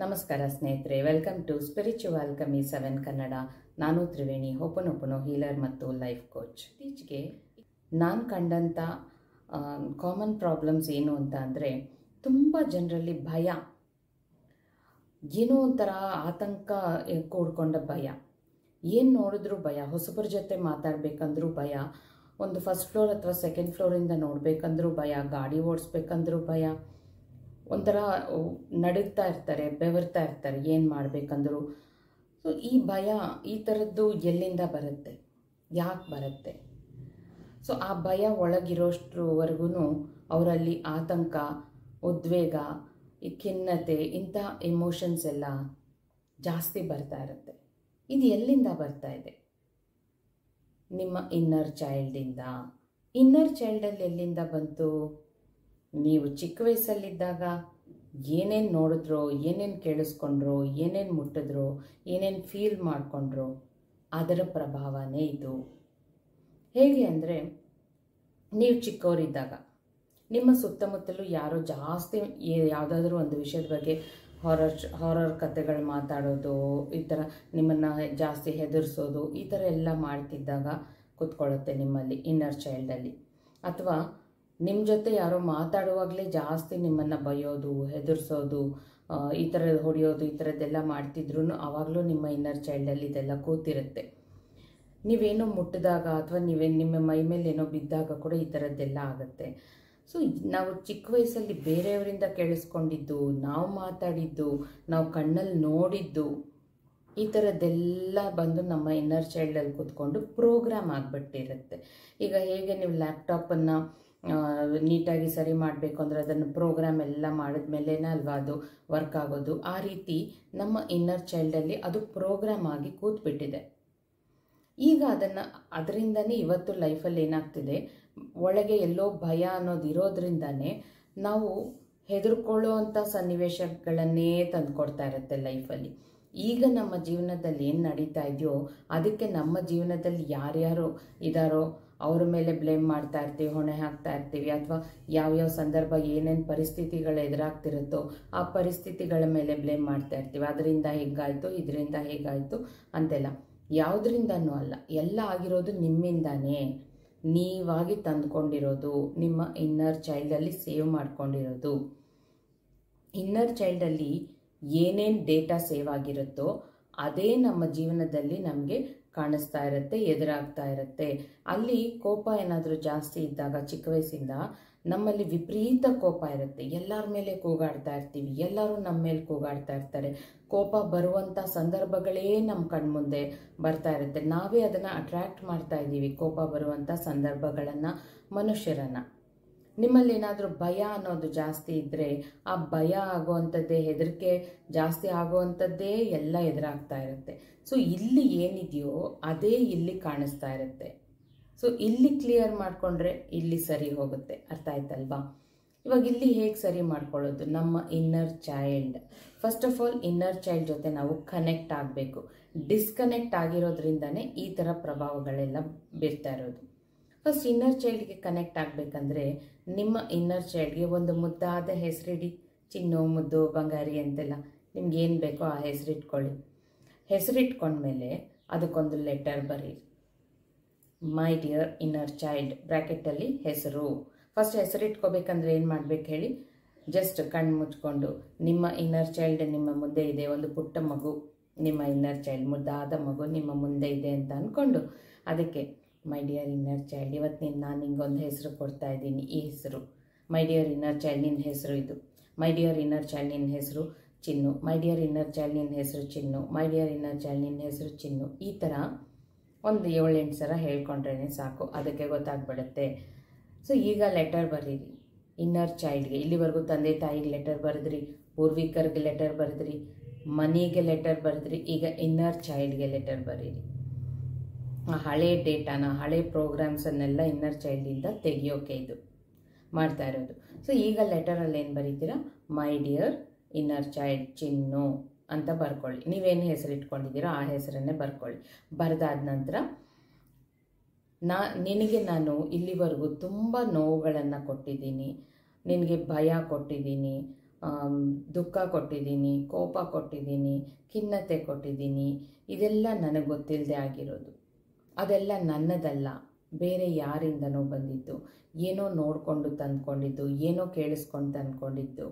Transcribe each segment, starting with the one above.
ನಮಸ್ಕಾರ ಸ್ನೇಹಿತರೆ, welcome to spiritual ಅಲ್ಕಮಿ 7 Kannada. ನಾನು ತ್ರಿವೇಣಿ, ಹೋಪನೋಪನೋ ಹೀಲರ್ ಮತ್ತು ಲೈಫ್ ಕೋಚ್. ಇತ್ತೀಚೆಗೆ ನಾನು ಕಂಡಂಥ ಕಾಮನ್ ಪ್ರಾಬ್ಲಮ್ಸ್ ಏನು ಅಂತ ಅಂದರೆ, ತುಂಬ ಜನರಲ್ಲಿ ಭಯ, ಏನೋ ಒಂಥರ ಆತಂಕ ಕೂಡ್ಕೊಂಡ ಭಯ. ಏನು ನೋಡಿದ್ರೂ ಭಯ, ಹೊಸಬರ ಜೊತೆ ಮಾತಾಡಬೇಕಂದ್ರೂ ಭಯ, ಒಂದು ಫಸ್ಟ್ ಫ್ಲೋರ್ ಅಥವಾ ಸೆಕೆಂಡ್ ಫ್ಲೋರಿಂದ ನೋಡಬೇಕಂದ್ರೂ ಭಯ, ಗಾಡಿ ಓಡಿಸ್ಬೇಕಂದ್ರೂ ಭಯ, ಒಂಥರ ನಡುಗ್ತಾ ಇರ್ತಾರೆ, ಬೆವರ್ತಾ ಇರ್ತಾರೆ ಏನು ಮಾಡಬೇಕಂದ್ರು. ಸೊ ಈ ಭಯ, ಈ ಥರದ್ದು ಎಲ್ಲಿಂದ ಬರುತ್ತೆ, ಯಾಕೆ ಬರುತ್ತೆ? ಸೊ ಆ ಭಯ ಒಳಗಿರೋಷ್ಟ್ರವರೆಗೂ ಅವರಲ್ಲಿ ಆತಂಕ, ಉದ್ವೇಗ, ಈ ಖಿನ್ನತೆ, ಇಂಥ ಎಮೋಷನ್ಸ್ ಎಲ್ಲ ಜಾಸ್ತಿ ಬರ್ತಾ ಇರುತ್ತೆ. ಇದು ಎಲ್ಲಿಂದ ಬರ್ತಾ ಇದೆ? ನಿಮ್ಮ ಇನ್ನರ್ ಚೈಲ್ಡಿಂದ. ಇನ್ನರ್ ಚೈಲ್ಡಲ್ಲಿ ಎಲ್ಲಿಂದ ಬಂತು? ನೀವು ಚಿಕ್ಕ ವಯಸ್ಸಲ್ಲಿದ್ದಾಗ ಏನೇನು ನೋಡಿದ್ರೋ, ಏನೇನು ಕೇಳಿಸ್ಕೊಂಡ್ರೋ, ಏನೇನು ಮುಟ್ಟಿದ್ರೋ, ಏನೇನು ಫೀಲ್ ಮಾಡಿಕೊಂಡ್ರೋ, ಅದರ ಪ್ರಭಾವನೇ ಇದು. ಹೇಗೆ ಅಂದರೆ, ನೀವು ಚಿಕ್ಕವರಿದ್ದಾಗ ನಿಮ್ಮ ಸುತ್ತಮುತ್ತಲೂ ಯಾರೋ ಜಾಸ್ತಿ ಯಾವುದಾದ್ರೂ ಒಂದು ವಿಷಯದ ಬಗ್ಗೆ ಹಾರರ್ ಕಥೆಗಳು ಮಾತಾಡೋದು, ಈ ಥರ ನಿಮ್ಮನ್ನು ಜಾಸ್ತಿ ಹೆದರಿಸೋದು, ಈ ಥರ ಎಲ್ಲ ಮಾಡ್ತಿದ್ದಾಗ ಕೂತ್ಕೊಳ್ಳುತ್ತೆ ನಿಮ್ಮಲ್ಲಿ ಇನ್ನರ್ ಚೈಲ್ಡಲ್ಲಿ. ಅಥವಾ ನಿಮ್ಮ ಜೊತೆ ಯಾರೋ ಮಾತಾಡುವಾಗಲೇ ಜಾಸ್ತಿ ನಿಮ್ಮನ್ನು ಬೈಯೋದು, ಹೆದರ್ಸೋದು, ಈ ಥರ ಹೊಡೆಯೋದು, ಈ ಥರದ್ದೆಲ್ಲ ಮಾಡ್ತಿದ್ರು ಆವಾಗಲೂ ನಿಮ್ಮ ಇನ್ನರ್ ಚೈಲ್ಡಲ್ಲಿ ಇದೆಲ್ಲ ಕೂತಿರುತ್ತೆ. ನೀವೇನೋ ಮುಟ್ಟಿದಾಗ ಅಥವಾ ನಿಮ್ಮ ಮೈ ಮೇಲೆ ಏನೋ ಬಿದ್ದಾಗ ಕೂಡ ಈ ಥರದ್ದೆಲ್ಲ ಆಗುತ್ತೆ. ಸೊ ನಾವು ಚಿಕ್ಕ ವಯಸ್ಸಲ್ಲಿ ಬೇರೆಯವರಿಂದ ಕೇಳಿಸ್ಕೊಂಡಿದ್ದು, ನಾವು ಮಾತಾಡಿದ್ದು, ನಾವು ಕಣ್ಣಲ್ಲಿ ನೋಡಿದ್ದು, ಈ ಥರದ್ದೆಲ್ಲ ಬಂದು ನಮ್ಮ ಇನ್ನರ್ ಚೈಲ್ಡಲ್ಲಿ ಕೂತ್ಕೊಂಡು ಪ್ರೋಗ್ರಾಮ್ ಆಗಿಬಿಟ್ಟಿರುತ್ತೆ. ಈಗ ಹೇಗೆ ನೀವು ಲ್ಯಾಪ್ಟಾಪನ್ನು ನೀಟಾಗಿ ಸರಿ ಮಾಡಬೇಕು ಅಂದರೆ ಅದನ್ನು ಪ್ರೋಗ್ರಾಮ್ ಎಲ್ಲ ಮಾಡಿದ್ಮೇಲೆ ಅಲ್ವಾ ಅದು ವರ್ಕ್ ಆಗೋದು. ಆ ರೀತಿ ನಮ್ಮ ಇನ್ನರ್ ಚೈಲ್ಡಲ್ಲಿ ಅದು ಪ್ರೋಗ್ರಾಮ್ ಆಗಿ ಕೂತ್ಬಿಟ್ಟಿದೆ. ಈಗ ಅದರಿಂದನೇ ಇವತ್ತು ಲೈಫಲ್ಲಿ ಏನಾಗ್ತಿದೆ, ಒಳಗೆ ಎಲ್ಲೋ ಭಯ ಅನ್ನೋದು ಇರೋದ್ರಿಂದನೇ ನಾವು ಹೆದರ್ಕೊಳ್ಳೋ ಅಂಥ ಸನ್ನಿವೇಶಗಳನ್ನೇ ತಂದುಕೊಡ್ತಾ ಇರುತ್ತೆ ಲೈಫಲ್ಲಿ. ಈಗ ನಮ್ಮ ಜೀವನದಲ್ಲಿ ಏನು ನಡೀತಾ ಇದೆಯೋ ಅದಕ್ಕೆ ನಮ್ಮ ಜೀವನದಲ್ಲಿ ಯಾರ್ಯಾರು ಇದ್ದಾರೋ ಅವ್ರ ಮೇಲೆ ಬ್ಲೇಮ್ ಮಾಡ್ತಾ ಇರ್ತೀವಿ, ಹೊಣೆ ಹಾಕ್ತಾ ಇರ್ತೀವಿ. ಅಥವಾ ಯಾವ್ಯಾವ ಸಂದರ್ಭ ಏನೇನು ಪರಿಸ್ಥಿತಿಗಳು ಎದುರಾಗ್ತಿರುತ್ತೋ ಆ ಪರಿಸ್ಥಿತಿಗಳ ಮೇಲೆ ಬ್ಲೇಮ್ ಮಾಡ್ತಾ ಇರ್ತೀವಿ. ಅದರಿಂದ ಹೇಗಾಯಿತು, ಇದರಿಂದ ಹೇಗಾಯಿತು ಅಂತೆಲ್ಲ. ಯಾವುದರಿಂದನೂ ಅಲ್ಲ, ಎಲ್ಲ ಆಗಿರೋದು ನಿಮ್ಮಿಂದಾನೇ. ನೀವಾಗಿ ತಂದುಕೊಂಡಿರೋದು, ನಿಮ್ಮ ಇನ್ನರ್ ಚೈಲ್ಡಲ್ಲಿ ಸೇವ್ ಮಾಡ್ಕೊಂಡಿರೋದು. ಇನ್ನರ್ ಚೈಲ್ಡಲ್ಲಿ ಏನೇನು ಡೇಟಾ ಸೇವ್ ಆಗಿರುತ್ತೋ ಅದೇ ನಮ್ಮ ಜೀವನದಲ್ಲಿ ನಮಗೆ ಕಾಣಿಸ್ತಾ ಇರುತ್ತೆ, ಎದುರಾಗ್ತಾ ಇರುತ್ತೆ. ಅಲ್ಲಿ ಕೋಪ ಏನಾದರೂ ಜಾಸ್ತಿ ಇದ್ದಾಗ ಚಿಕ್ಕ ವಯಸ್ಸಿಂದ ನಮ್ಮಲ್ಲಿ ವಿಪರೀತ ಕೋಪ ಇರುತ್ತೆ. ಎಲ್ಲರ ಮೇಲೆ ಕೂಗಾಡ್ತಾ ಇರ್ತೀವಿ, ಎಲ್ಲರೂ ನಮ್ಮ ಮೇಲೆ ಕೂಗಾಡ್ತಾ ಇರ್ತಾರೆ. ಕೋಪ ಬರುವಂಥ ಸಂದರ್ಭಗಳೇ ನಮ್ಮ ಕಣ್ಮುಂದೆ ಬರ್ತಾ ಇರುತ್ತೆ. ನಾವೇ ಅದನ್ನು ಅಟ್ರ್ಯಾಕ್ಟ್ ಮಾಡ್ತಾ ಇದ್ದೀವಿ, ಕೋಪ ಬರುವಂಥ ಸಂದರ್ಭಗಳನ್ನು, ಮನುಷ್ಯರನ್ನು. ನಿಮ್ಮಲ್ಲಿ ಏನಾದರೂ ಭಯ ಅನ್ನೋದು ಜಾಸ್ತಿ ಇದ್ದರೆ ಆ ಭಯ ಆಗುವಂಥದ್ದೇ, ಹೆದರಿಕೆ ಜಾಸ್ತಿ ಆಗುವಂಥದ್ದೇ ಎಲ್ಲ ಎದುರಾಗ್ತಾ ಇರುತ್ತೆ. ಸೊ ಇಲ್ಲಿ ಏನಿದೆಯೋ ಅದೇ ಇಲ್ಲಿ ಕಾಣಿಸ್ತಾ ಇರುತ್ತೆ. ಸೊ ಇಲ್ಲಿ ಕ್ಲಿಯರ್ ಮಾಡಿಕೊಂಡ್ರೆ ಇಲ್ಲಿ ಸರಿ ಹೋಗುತ್ತೆ. ಅರ್ಥ ಆಯ್ತಲ್ವಾ? ಇವಾಗ ಇಲ್ಲಿ ಹೇಗೆ ಸರಿ ಮಾಡ್ಕೊಳ್ಳೋದು? ನಮ್ಮ inner child, first of all inner child ಜೊತೆ ನಾವು ಕನೆಕ್ಟ್ ಆಗಬೇಕು. ಡಿಸ್ಕನೆಕ್ಟ್ ಆಗಿರೋದ್ರಿಂದನೇ ಈ ಥರ ಪ್ರಭಾವಗಳೆಲ್ಲ ಬೀರ್ತಾ ಇರೋದು. ಫಸ್ಟ್ ಇನ್ನರ್ ಚೈಲ್ಡ್ಗೆ ಕನೆಕ್ಟ್ ಆಗಬೇಕಂದ್ರೆ ನಿಮ್ಮ ಇನ್ನರ್ ಚೈಲ್ಡ್ಗೆ ಒಂದು ಮುದ್ದಾದ ಹೆಸರಿಡಿ. ಚಿನ್ನು, ಮುದ್ದು, ಬಂಗಾರಿ ಅಂತೆಲ್ಲ ನಿಮ್ಗೆ ಏನು ಬೇಕೋ ಆ ಹೆಸರಿಟ್ಕೊಳ್ಳಿ. ಹೆಸರಿಟ್ಕೊಂಡ್ಮೇಲೆ ಅದಕ್ಕೊಂದು ಲೆಟರ್ ಬರೀರಿ. ಮೈ ಡಿಯರ್ ಇನ್ನರ್ ಚೈಲ್ಡ್ ಬ್ರ್ಯಾಕೆಟಲ್ಲಿ ಹೆಸರು. ಫಸ್ಟ್ ಹೆಸರಿಟ್ಕೋಬೇಕಂದ್ರೆ ಏನು ಮಾಡಬೇಕು ಹೇಳಿ? ಜಸ್ಟ್ ಕಣ್ಣು ಮುಚ್ಕೊಂಡು ನಿಮ್ಮ ಇನ್ನರ್ ಚೈಲ್ಡ್ ನಿಮ್ಮ ಮುಂದೆ ಇದೆ, ಒಂದು ಪುಟ್ಟ ಮಗು, ನಿಮ್ಮ ಇನ್ನರ್ ಚೈಲ್ಡ್ ಮುದ್ದಾದ ಮಗು ನಿಮ್ಮ ಮುಂದೆ ಇದೆ ಅಂತ ಅಂದ್ಕೊಂಡು ಅದಕ್ಕೆ ಮೈ ಡಿಯರ್ ಇನ್ನರ್ ಚೈಲ್ಡ್, ಇವತ್ತು ನಾನು ನಿಂಗೊಂದು ಹೆಸರು ಕೊಡ್ತಾ ಇದ್ದೀನಿ, ಈ ಹೆಸರು. ಮೈ ಡಿಯರ್ ಇನ್ನರ್ ಚೈಲ್ಡ್, ನಿನ್ನ ಹೆಸರು ಇದು. ಮೈ ಡಿಯರ್ ಇನ್ನರ್ ಚೈಲ್ಡ್, ನಿನ್ನ ಹೆಸರು ಚಿನ್ನು. ಮೈ ಡಿಯರ್ ಇನ್ನರ್ ಚೈಲ್ಡ್, ನಿನ್ನ ಹೆಸರು ಚಿನ್ನು. ಮೈ ಡಿಯರ್ ಇನ್ನರ್ ಚೈಲ್ಡ್, ನಿನ್ನ ಹೆಸರು ಚಿನ್ನು. ಈ ಥರ ಒಂದು 7-8 ಸಲ ಹೇಳ್ಕೊಂಡ್ರೇ ಸಾಕು, ಅದಕ್ಕೆ ಗೊತ್ತಾಗ್ಬಿಡುತ್ತೆ. ಸೊ ಈಗ ಲೆಟರ್ ಬರೀರಿ ಇನ್ನರ್ ಚೈಲ್ಡ್ಗೆ. ಇಲ್ಲಿವರೆಗೂ ತಂದೆ ತಾಯಿಗೆ ಲೆಟರ್ ಬರೆದ್ರಿ, ಪೂರ್ವಿಕರಿಗೆ ಲೆಟರ್ ಬರೆದ್ರಿ, ಮನಿಗೆ ಲೆಟರ್ ಬರೆದ್ರಿ. ಈಗ ಇನ್ನರ್ ಚೈಲ್ಡ್ಗೆ ಲೆಟರ್ ಬರೀರಿ. ಆ ಹಳೆ ಡೇಟಾನ, ಹಳೆ ಪ್ರೋಗ್ರಾಮ್ಸನ್ನೆಲ್ಲ ಇನ್ನರ್ ಚೈಲ್ಡಿಂದ ತೆಗಿಯೋಕೆ ಇದು ಮಾಡ್ತಾ ಇರೋದು. ಸೊ ಈಗ ಲೆಟರಲ್ಲಿ ಏನು ಬರೀತೀರಾ? ಮೈ ಡಿಯರ್ ಇನ್ನರ್ ಚೈಲ್ಡ್ ಚಿನ್ನು ಅಂತ ಬರ್ಕೊಳ್ಳಿ. ನೀವೇನು ಹೆಸರು ಇಟ್ಕೊಂಡಿದ್ದೀರೋ ಆ ಹೆಸರನ್ನೇ ಬರ್ಕೊಳ್ಳಿ. ಬರೆದಾದ ನಂತರ ನಿನಗೆ ನಾನು ಇಲ್ಲಿವರೆಗೂ ತುಂಬ ನೋವುಗಳನ್ನು ಕೊಟ್ಟಿದ್ದೀನಿ, ನಿನಗೆ ಭಯ ಕೊಟ್ಟಿದ್ದೀನಿ, ದುಃಖ ಕೊಟ್ಟಿದ್ದೀನಿ, ಕೋಪ ಕೊಟ್ಟಿದ್ದೀನಿ, ಖಿನ್ನತೆ ಕೊಟ್ಟಿದ್ದೀನಿ. ಇದೆಲ್ಲ ನನಗೆ ಗೊತ್ತಿಲ್ಲದೆ ಆಗಿರೋದು. ಅದೆಲ್ಲ ನನ್ನದಲ್ಲ, ಬೇರೆ ಯಾರಿಂದನೋ ಬಂದಿದ್ದು, ಏನೋ ನೋಡಿಕೊಂಡು ತಂದ್ಕೊಂಡಿದ್ದು, ಏನೋ ಕೇಳಿಸ್ಕೊಂಡು ತಂದ್ಕೊಂಡಿದ್ದು.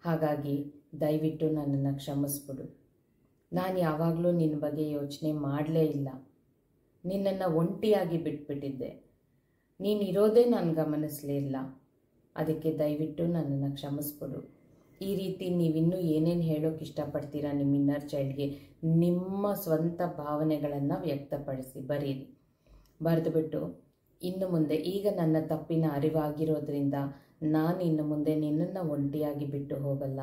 ಹಾಗಾಗಿ ದಯವಿಟ್ಟು ನನ್ನನ್ನು ಕ್ಷಮಿಸ್ಬಿಡು. ನಾನು ಯಾವಾಗಲೂ ನಿನ್ನ ಬಗ್ಗೆ ಯೋಚನೆ ಮಾಡಲೇ ಇಲ್ಲ. ನಿನ್ನನ್ನು ಒಂಟಿಯಾಗಿ ಬಿಟ್ಬಿಟ್ಟಿದ್ದೆ. ನೀನಿರೋದೇ ನಾನು ಗಮನಿಸಲೇ ಇಲ್ಲ. ಅದಕ್ಕೆ ದಯವಿಟ್ಟು ನನ್ನನ್ನು ಕ್ಷಮಿಸ್ಬಿಡು. ಈ ರೀತಿ ನೀವಿನ್ನೂ ಏನೇನು ಹೇಳೋಕೆ ಇಷ್ಟಪಡ್ತೀರಾ ನಿಮ್ಮ ಇನ್ನರ್ ಚೈಲ್ಡ್ಗೆ, ನಿಮ್ಮ ಸ್ವಂತ ಭಾವನೆಗಳನ್ನು ವ್ಯಕ್ತಪಡಿಸಿ ಬರೀರಿ. ಬರೆದುಬಿಟ್ಟು ಇನ್ನು ಮುಂದೆ, ಈಗ ನನ್ನ ತಪ್ಪಿನ ಅರಿವಾಗಿರೋದ್ರಿಂದ ನಾನು ಇನ್ನು ಮುಂದೆ ನಿನ್ನನ್ನು ಒಂಟಿಯಾಗಿ ಬಿಟ್ಟು ಹೋಗಲ್ಲ.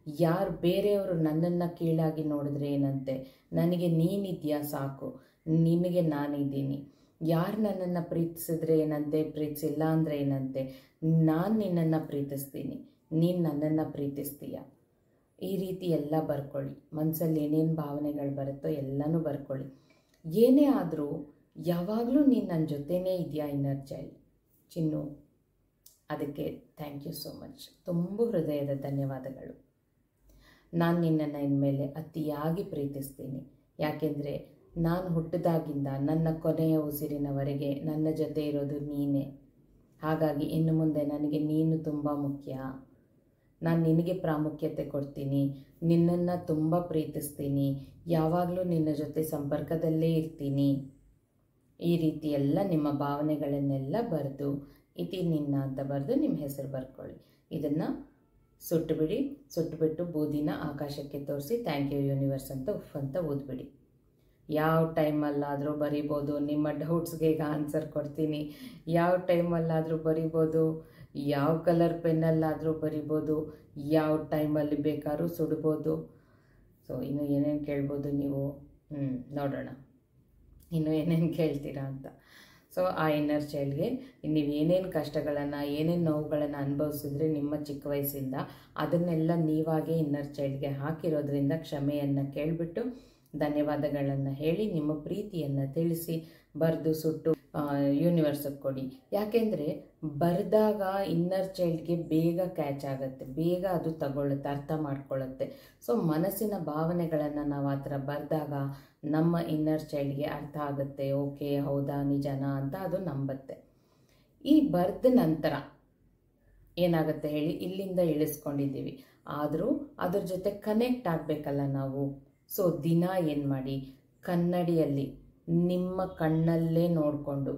ಯಾರು ಬೇರೆಯವರು ನನ್ನನ್ನು ಕೀಳಾಗಿ ನೋಡಿದ್ರೆ ಏನಂತೆ, ನನಗೆ ನೀನಿದೆಯಾ ಸಾಕು, ನಿನಗೆ ನಾನಿದ್ದೀನಿ. ಯಾರು ನನ್ನನ್ನು ಪ್ರೀತಿಸಿದ್ರೆ ಏನಂತೆ, ಪ್ರೀತಿಸಿಲ್ಲ ಅಂದರೆ ಏನಂತೆ, ನಾನು ನಿನ್ನನ್ನು ಪ್ರೀತಿಸ್ತೀನಿ, ನೀನು ನನ್ನನ್ನು ಪ್ರೀತಿಸ್ತೀಯ. ಈ ರೀತಿ ಎಲ್ಲ ಬರ್ಕೊಳ್ಳಿ. ಮನಸ್ಸಲ್ಲಿ ಏನೇನು ಭಾವನೆಗಳು ಬರುತ್ತೋ ಎಲ್ಲನೂ ಬರ್ಕೊಳ್ಳಿ. ಏನೇ ಆದರೂ ಯಾವಾಗಲೂ ನೀನು ನನ್ನ ಜೊತೆನೇ ಇದೆಯಾ ಇನ್ನರ್ ಚೈಲ್ಡ್ ಚಿನ್ನು. ಅದಕ್ಕೆ ಥ್ಯಾಂಕ್ ಯು ಸೋ ಮಚ್. ತುಂಬ ಹೃದಯದ ಧನ್ಯವಾದಗಳು. ನಾನು ನಿನ್ನನ್ನು ಇನ್ಮೇಲೆ ಅತಿಯಾಗಿ ಪ್ರೀತಿಸ್ತೀನಿ. ಯಾಕೆಂದರೆ ನಾನು ಹುಟ್ಟಿದಾಗಿಂದ ನನ್ನ ಕೊನೆಯ ಉಸಿರಿನವರೆಗೆ ನನ್ನ ಜೊತೆ ಇರೋದು ನೀನೇ. ಹಾಗಾಗಿ ಇನ್ನು ಮುಂದೆ ನನಗೆ ನೀನು ತುಂಬ ಮುಖ್ಯ. ನಾನು ನಿನಗೆ ಪ್ರಾಮುಖ್ಯತೆ ಕೊಡ್ತೀನಿ, ನಿನ್ನನ್ನು ತುಂಬ ಪ್ರೀತಿಸ್ತೀನಿ, ಯಾವಾಗಲೂ ನಿನ್ನ ಜೊತೆ ಸಂಪರ್ಕದಲ್ಲೇ ಇರ್ತೀನಿ. ಈ ರೀತಿ ಎಲ್ಲ ನಿಮ್ಮ ಭಾವನೆಗಳನ್ನೆಲ್ಲ ಬರೆದು ಇತಿ ನಿನ್ನ ಅಂತ ಬರೆದು ನಿಮ್ಮ ಹೆಸರು ಬರ್ಕೊಳ್ಳಿ. ಇದನ್ನು ಸುಟ್ಟುಬಿಡಿ. ಸುಟ್ಟುಬಿಟ್ಟು ಬೂದಿನ ಆಕಾಶಕ್ಕೆ ತೋರಿಸಿ ಥ್ಯಾಂಕ್ ಯು ಯೂನಿವರ್ಸ್ ಅಂತ ಉಫ್ ಅಂತ ಓದ್ಬಿಡಿ. ಯಾವ ಟೈಮಲ್ಲಾದರೂ ಬರಿಬೋದು. ನಿಮ್ಮ ಡೌಟ್ಸ್ಗೆ ಈಗ ಆನ್ಸರ್ ಕೊಡ್ತೀನಿ. ಯಾವ ಟೈಮಲ್ಲಾದರೂ ಬರಿಬೋದು, ಯಾವ ಕಲರ್ ಪೆನ್ನಲ್ಲಾದರೂ ಬರಿಬೋದು, ಯಾವ ಟೈಮಲ್ಲಿ ಬೇಕಾದ್ರೂ ಸುಡ್ಬೋದು. ಸೊ ಇನ್ನು ಏನೇನು ಕೇಳ್ಬೋದು ನೀವು, ನೋಡೋಣ ಇನ್ನು ಏನೇನು ಕೇಳ್ತೀರಾ ಅಂತ. ಸೊ ಆ ಇನ್ನರ್ ಚೈಲ್ಡ್ಗೆ ನೀವು ಏನೇನು ಕಷ್ಟಗಳನ್ನು, ಏನೇನು ನೋವುಗಳನ್ನು ಅನುಭವಿಸಿದ್ರೆ ನಿಮ್ಮ ಚಿಕ್ಕ ವಯಸ್ಸಿಂದ, ಅದನ್ನೆಲ್ಲ ನೀವಾಗೇ ಇನ್ನರ್ ಚೈಲ್ಡ್ಗೆ ಹಾಕಿರೋದ್ರಿಂದ ಕ್ಷಮೆಯನ್ನು ಕೇಳಿಬಿಟ್ಟು ಧನ್ಯವಾದಗಳನ್ನು ಹೇಳಿ ನಿಮ್ಮ ಪ್ರೀತಿಯನ್ನು ತಿಳಿಸಿ ಬರೆದು ಸುಟ್ಟು ಯೂನಿವರ್ಸಿಗೆ ಕೊಡಿ. ಯಾಕೆಂದರೆ ಬರೆದಾಗ ಇನ್ನರ್ ಚೈಲ್ಡ್ಗೆ ಬೇಗ ಕ್ಯಾಚ್ ಆಗುತ್ತೆ, ಬೇಗ ಅದು ತಗೊಳ್ಳುತ್ತೆ, ಅರ್ಥ ಮಾಡ್ಕೊಳ್ಳುತ್ತೆ. ಸೊ ಮನಸ್ಸಿನ ಭಾವನೆಗಳನ್ನು ನಾವು ಆ ಥರ ಬರೆದಾಗ ನಮ್ಮ ಇನ್ನರ್ ಚೈಲ್ಡ್ಗೆ ಅರ್ಥ ಆಗುತ್ತೆ. ಓಕೆ, ಹೌದಾ, ನಿಜನಾ ಅಂತ ಅದು ನಂಬುತ್ತೆ. ಈ ಬರೆದ ನಂತರ ಏನಾಗುತ್ತೆ ಹೇಳಿ, ಇಲ್ಲಿಂದ ಇಳಿಸ್ಕೊಂಡಿದ್ದೀವಿ, ಆದರೂ ಅದ್ರ ಜೊತೆ ಕನೆಕ್ಟ್ ಆಗಬೇಕಲ್ಲ ನಾವು. ಸೊ ದಿನ ಏನು ಮಾಡಿ, ಕನ್ನಡಿಯಲ್ಲಿ ನಿಮ್ಮ ಕಣ್ಣಲ್ಲೇ ನೋಡಿಕೊಂಡು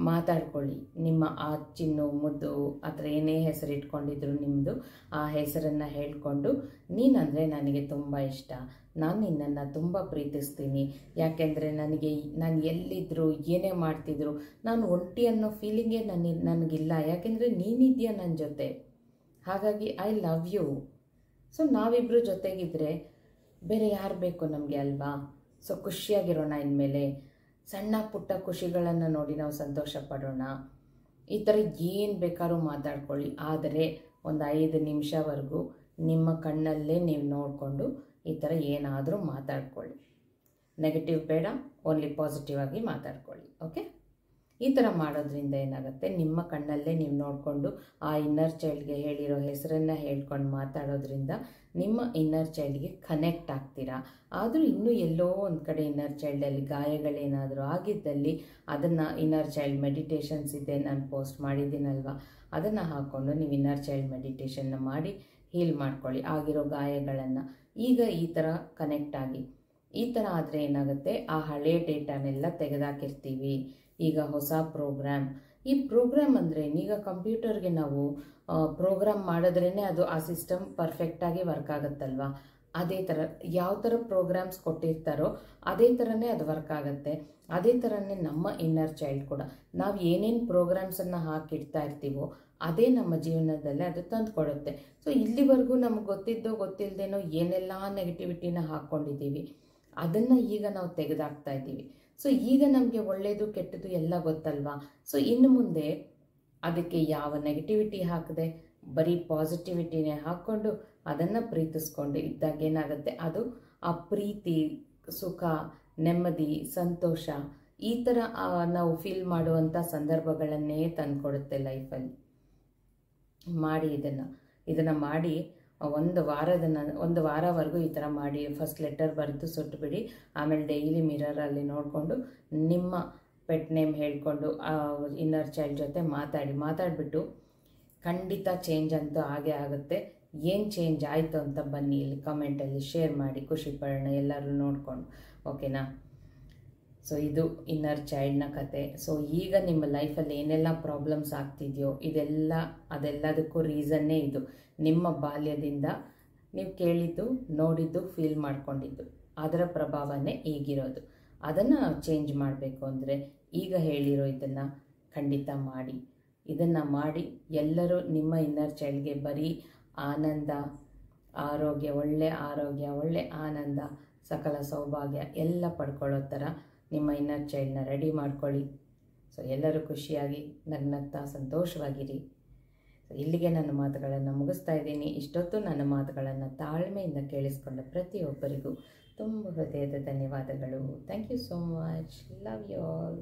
ಮಾತಾಡ್ಕೊಳ್ಳಿ. ನಿಮ್ಮ ಆ ಚಿನ್ನು, ಮುದ್ದು, ಆ ಥರ ಏನೇ ಹೆಸರು ಇಟ್ಕೊಂಡಿದ್ರು ನಿಮ್ಮದು, ಆ ಹೆಸರನ್ನು ಹೇಳಿಕೊಂಡು, ನೀನಂದರೆ ನನಗೆ ತುಂಬ ಇಷ್ಟ, ನಾನು ನಿನ್ನನ್ನು ತುಂಬ ಪ್ರೀತಿಸ್ತೀನಿ. ಯಾಕೆಂದರೆ ನಾನು ಎಲ್ಲಿದ್ದರೂ ಏನೇ ಮಾಡ್ತಿದ್ರು ನಾನು ಒಂಟಿ ಅನ್ನೋ ಫೀಲಿಂಗೇ ನನಗಿಲ್ಲ. ಯಾಕೆಂದರೆ ನೀನಿದೆಯಾ ನನ್ನ ಜೊತೆ. ಹಾಗಾಗಿ ಐ ಲವ್ ಯು. ಸೊ ನಾವಿಬ್ಬರು ಜೊತೆಗಿದ್ರೆ ಬೇರೆ ಯಾರು ಬೇಕು ನಮಗೆ ಅಲ್ವಾ. ಸೊ ಖುಷಿಯಾಗಿರೋಣ. ಇನ್ಮೇಲೆ ಸಣ್ಣ ಪುಟ್ಟ ಖುಷಿಗಳನ್ನು ನೋಡಿ ನಾವು ಸಂತೋಷ ಪಡೋಣ. ಈ ಥರ ಏನು ಬೇಕಾದ್ರೂ ಮಾತಾಡ್ಕೊಳ್ಳಿ, ಆದರೆ ಒಂದು 5 ನಿಮಿಷವರೆಗೂ ನಿಮ್ಮ ಕಣ್ಣಲ್ಲೇ ನೀವು ನೋಡಿಕೊಂಡು ಈ ಥರ ಏನಾದರೂ ಮಾತಾಡ್ಕೊಳ್ಳಿ. ನೆಗೆಟಿವ್ ಬೇಡ, ಓನ್ಲಿ ಪಾಸಿಟಿವ್ ಆಗಿ ಮಾತಾಡ್ಕೊಳ್ಳಿ. ಓಕೆ, ಈ ಥರ ಮಾಡೋದ್ರಿಂದ ಏನಾಗುತ್ತೆ, ನಿಮ್ಮ ಕಣ್ಣಲ್ಲೇ ನೀವು ನೋಡಿಕೊಂಡು ಆ ಇನ್ನರ್ ಚೈಲ್ಡ್ಗೆ ಹೇಳಿರೋ ಹೆಸರನ್ನು ಹೇಳ್ಕೊಂಡು ಮಾತಾಡೋದ್ರಿಂದ ನಿಮ್ಮ ಇನ್ನರ್ ಚೈಲ್ಡ್ಗೆ ಕನೆಕ್ಟ್ ಆಗ್ತೀರಾ. ಆದರೂ ಇನ್ನೂ ಎಲ್ಲೋ ಒಂದು ಕಡೆ ಇನ್ನರ್ ಚೈಲ್ಡಲ್ಲಿ ಗಾಯಗಳೇನಾದರೂ ಆಗಿದ್ದಲ್ಲಿ ಅದನ್ನು ಇನ್ನರ್ ಚೈಲ್ಡ್ ಮೆಡಿಟೇಷನ್ಸ್ ಇದೆ, ನಾನು ಪೋಸ್ಟ್ ಮಾಡಿದ್ದೀನಲ್ವ, ಅದನ್ನು ಹಾಕ್ಕೊಂಡು ನೀವು ಇನ್ನರ್ ಚೈಲ್ಡ್ ಮೆಡಿಟೇಷನ್ನ ಮಾಡಿ ಹೀಲ್ ಮಾಡ್ಕೊಳ್ಳಿ ಆಗಿರೋ ಗಾಯಗಳನ್ನು. ಈಗ ಈ ಥರ ಕನೆಕ್ಟ್ ಆಗಿ, ಈ ಥರ ಆದರೆ ಏನಾಗುತ್ತೆ, ಆ ಹಳೆ ಡೇಟಾನೆಲ್ಲ ತೆಗೆದಾಕಿರ್ತೀವಿ. ಈಗ ಹೊಸ ಪ್ರೋಗ್ರಾಮ್, ಈ ಪ್ರೋಗ್ರಾಮ್ ಅಂದರೆ ಈಗ ಕಂಪ್ಯೂಟರ್ಗೆ ನಾವು ಪ್ರೋಗ್ರಾಮ್ ಮಾಡಿದ್ರೇ ಅದು ಆ ಸಿಸ್ಟಮ್ ಪರ್ಫೆಕ್ಟಾಗಿ ವರ್ಕ್ ಆಗುತ್ತಲ್ವ. ಅದೇ ಥರ ಯಾವ ಥರ ಪ್ರೋಗ್ರಾಮ್ಸ್ ಕೊಟ್ಟಿರ್ತಾರೋ ಅದೇ ಥರನೇ ಅದು ವರ್ಕ್ ಆಗುತ್ತೆ. ಅದೇ ಥರನೇ ನಮ್ಮ ಇನ್ನರ್ ಚೈಲ್ಡ್ ಕೂಡ ನಾವು ಏನೇನು ಪ್ರೋಗ್ರಾಮ್ಸನ್ನು ಹಾಕಿಡ್ತಾ ಇರ್ತೀವೋ ಅದೇ ನಮ್ಮ ಜೀವನದಲ್ಲಿ ಅದು ತಂದು ಕೊಡುತ್ತೆ. ಸೊ ಇಲ್ಲಿವರೆಗೂ ನಮ್ಗೆ ಗೊತ್ತಿದ್ದೋ ಗೊತ್ತಿಲ್ಲದೇನೋ ಏನೆಲ್ಲ ನೆಗೆಟಿವಿಟಿನ ಹಾಕ್ಕೊಂಡಿದ್ದೀವಿ, ಅದನ್ನು ಈಗ ನಾವು ತೆಗೆದಾಕ್ತಾ ಇದ್ದೀವಿ. ಸೊ ಈಗ ನಮಗೆ ಒಳ್ಳೆಯದು ಕೆಟ್ಟದ್ದು ಎಲ್ಲ ಗೊತ್ತಲ್ವಾ. ಸೊ ಇನ್ನು ಮುಂದೆ ಅದಕ್ಕೆ ಯಾವ ನೆಗೆಟಿವಿಟಿ ಹಾಕದೆ ಬರೀ ಪಾಸಿಟಿವಿಟಿನೇ ಹಾಕ್ಕೊಂಡು ಅದನ್ನು ಪ್ರೀತಿಸ್ಕೊಂಡು ಇದ್ದಾಗ ಏನಾಗುತ್ತೆ, ಅದು ಆ ಪ್ರೀತಿ, ಸುಖ, ನೆಮ್ಮದಿ, ಸಂತೋಷ ಈ ಥರ ನಾವು ಫೀಲ್ ಮಾಡುವಂಥ ಸಂದರ್ಭಗಳನ್ನೇ ತಂದುಕೊಡುತ್ತೆ ಲೈಫಲ್ಲಿ. ಮಾಡಿ ಇದನ್ನು ಮಾಡಿ ಒಂದು ವಾರವರೆಗೂ ಈ ಥರ ಮಾಡಿ ಫಸ್ಟ್ ಲೆಟರ್ ಬರೆದು ಸುಟ್ಟುಬಿಡಿ. ಆಮೇಲೆ ಡೈಲಿ ಮಿರರಲ್ಲಿ ನೋಡಿಕೊಂಡು ನಿಮ್ಮ ಪೆಟ್ ನೇಮ್ ಹೇಳಿಕೊಂಡು ಇನ್ನರ್ ಚೈಲ್ಡ್ ಜೊತೆ ಮಾತಾಡಿಬಿಟ್ಟು ಖಂಡಿತ ಚೇಂಜ್ ಅಂತೂ ಆಗೇ ಆಗುತ್ತೆ. ಏನು ಚೇಂಜ್ ಆಯಿತು ಅಂತ ಬನ್ನಿ ಇಲ್ಲಿ ಕಮೆಂಟಲ್ಲಿ ಶೇರ್ ಮಾಡಿ, ಖುಷಿ ಪಡೋಣ ಎಲ್ಲರೂ ನೋಡಿಕೊಂಡು, ಓಕೆನಾ? ಸೊ ಇದು ಇನ್ನರ್ ಚೈಲ್ಡ್ನ ಕತೆ. ಸೊ ಈಗ ನಿಮ್ಮ ಲೈಫಲ್ಲಿ ಏನೆಲ್ಲ ಪ್ರಾಬ್ಲಮ್ಸ್ ಆಗ್ತಿದೆಯೋ ಅದೆಲ್ಲದಕ್ಕೂ ರೀಸನ್ನೇ ಇದು. ನಿಮ್ಮ ಬಾಲ್ಯದಿಂದ ನೀವು ಕೇಳಿದ್ದು, ನೋಡಿದ್ದು, ಫೀಲ್ ಮಾಡ್ಕೊಂಡಿದ್ದು, ಅದರ ಪ್ರಭಾವನೇ ಈಗಿರೋದು. ಅದನ್ನು ಚೇಂಜ್ ಮಾಡಬೇಕು ಅಂದರೆ ಈಗ ಹೇಳಿರೋ ಇದನ್ನು ಖಂಡಿತ ಮಾಡಿ. ಇದನ್ನು ಮಾಡಿ ಎಲ್ಲರೂ ನಿಮ್ಮ ಇನ್ನರ್ ಚೈಲ್ಡ್ಗೆ ಬರೀ ಆನಂದ, ಒಳ್ಳೆ ಆರೋಗ್ಯ, ಒಳ್ಳೆ ಆನಂದ, ಸಕಲ ಸೌಭಾಗ್ಯ ಎಲ್ಲ ಪಡ್ಕೊಳ್ಳೋ ಥರ ನಿಮ್ಮ ಇನ್ನರ್ ಚೈಲ್ಡ್ನ ರೆಡಿ ಮಾಡ್ಕೊಳ್ಳಿ. ಸೊ ಎಲ್ಲರೂ ಖುಷಿಯಾಗಿ ನಗ್ನಗ್ತಾ ಸಂತೋಷವಾಗಿರಿ. ಸೊ ಇಲ್ಲಿಗೆ ನನ್ನ ಮಾತುಗಳನ್ನು ಮುಗಿಸ್ತಾ ಇದ್ದೀನಿ. ಇಷ್ಟೊತ್ತು ನನ್ನ ಮಾತುಗಳನ್ನು ತಾಳ್ಮೆಯಿಂದ ಕೇಳಿಸ್ಕೊಂಡ ಪ್ರತಿಯೊಬ್ಬರಿಗೂ ತುಂಬ ಹೃದಯದ ಧನ್ಯವಾದಗಳು. Thank you so much. Love you all.